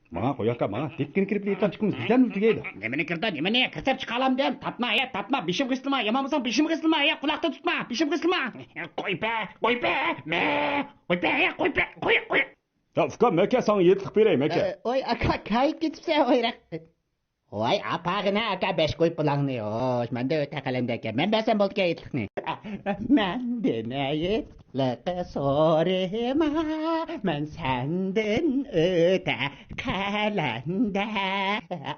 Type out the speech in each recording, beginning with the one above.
Мага қояққа мага теккен кіріп етіп шыққымыз білден үлтігейді. Немене кірді, немене кірсіп шығалам дем. Татма, татма, бишім қысылма, ямамысың бишім қысылма, құлақты тұтма, бишім қысылма. Қой бе, мә, қой. Фқа мәке саңы етлік берей, мәке. Ой, ака, кайып кетіпсе, ойрақ. Ой, апағына ака бәш қойып бұлаңны, ош, мәнді өте қаламдаке. Мен бәсен болды ке етлікні. Мәнді мәйет. Лықы сорема, мен сәндің өте кәләнді,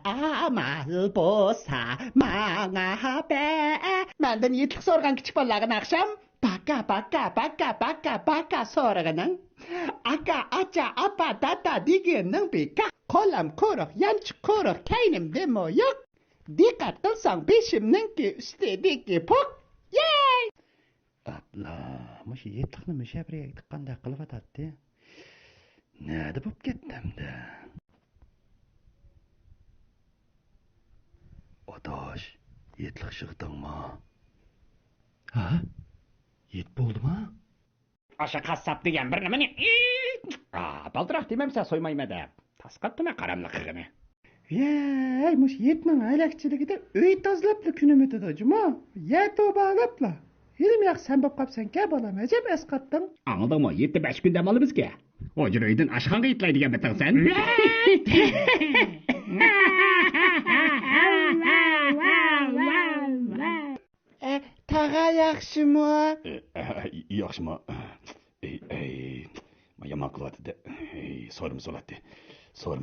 амал боса маңа бә. Мәндің етлік сорған кішік балағын ақшам, бака сорғының. Ака, ача, апа, дата дегеннің бека. Қолам көрік, янчы көрік, кәйнімді мо yok. Дикат қылсаң бешімнің ке үстедеке пок. Ей! Абла, мұшы етліқні мүше бір ектік қандай қылып ататты. Нәді бұп кеттімді? Оташ, етлік шықтың ма? Ha? Ет болды ма? Аша қассап деген бір немене? Балдырақ демемсе соймаймады. Тасқатты ма қарамлық қығыны? Ей, мұш етнің айлақчылығы да өй тазлапты күнім өтеді жұма. Еті бағапла. Елім яқ сән боп қапсан ке балам, әжеп әсқаттың. Аңылды ма, етті бәш күнде малы бізге. О жүрейдің ашқанға етлай деген бітің сән. Таға яқшы ма? Яқшы ма? Яман қылады да. Сорым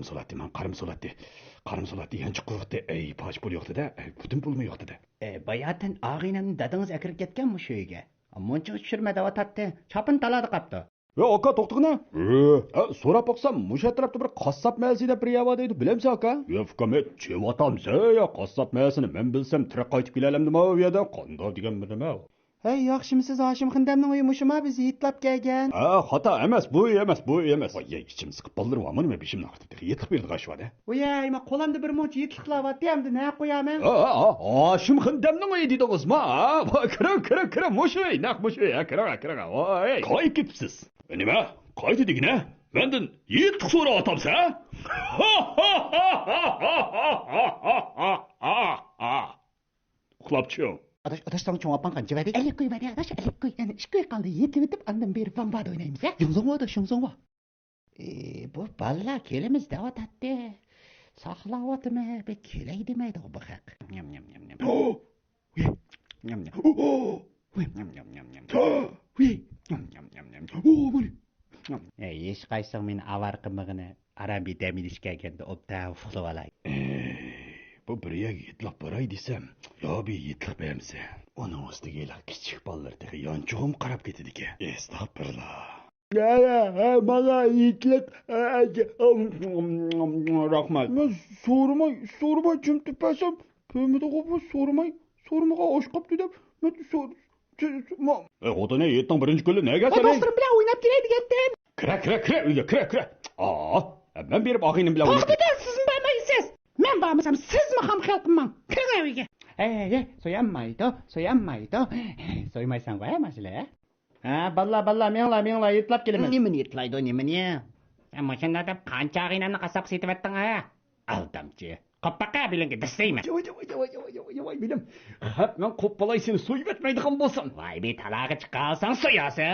солатты, ман қарым солатты. Янчы құрықты, паш бұл yoqды да, бүтін бұл мұ yoqды да. Баятын ағинанын дадыңыз әкіріп кеткен мұш өйге. Мұнчығы түшірмәді авататты, чапын талады қапты. Ака тоқтығына? Сорап бақсам, мұш әтрапты бір қассап мәсіде бір ява дейді, білемсі ака? Фқамет, чев атамсы, қассап мәсіні мен білсем тірек қайтып келелемді ма өйеді, қанда деген бірім әу. Яқшымсыз Ашым қындамның ойымышыма біз етлап кәген. Хата әмәс, бұл емес. Ичім сықып балдырым амын ме бешімін ақтыптық, етлік берді қашы бады. Ойма қоламды бір мұнч етліқлап атты әмді нә қоямын? Ашым қындамның ойы дейді ғызма. Кірі, мұшуй, нақ мұшуй, кірі. Қай кетіпсіз? Неме, қайды дегіне? Мәндің етлік сора атамсы, Құлапчым. Аташтың чоң апан қанчы бәді? Әлік қой бәді, аташ, әлік қой. Яны ішкі қалды еті бітіп, андан бері бамбады ойнаймыз, ә? Шыңзың ва. Бұл балла келіміз дәу ататты. Сақылау атымы, бәк келей демейді ғой бұқақ. Еш қайсың мен аварқымығыны арамби дәмелішке әкенді оптау фұлып алай. Бұл бір ек етлік барай десем, яби етлік бәмсі. Оның үстіге елі кішік баллардығы янчығым қарап кетеді ке. Estağfurullah. Мага етлік рахмат. Мен сормай жүмтіп бәсім, пөмеді қопы сормаға ашқапты деп, Оты не еттің бірінші көлі не кәсірей? Достырым біле ойнап келейді кеттім. Кірі. Мен беріп ағайным біле ойнап. Сізін баймайсыз. Мен бамысам, сіз мақам қалқымман. Кірің әуеге. Соянмайды. Соймайсан ғой, мәселе, Балла, меңла, етлап келемін. Немен етлайды, немене? Машинада қанша ағинаны қасап сетіп әттің, Алдамчы. Қоппаққа білінге дістеймін. Жавай, білем. Мен қоппалай сені сойып әтмейді қан болсын. Вай бе, талағы чыққа алсаң соясы.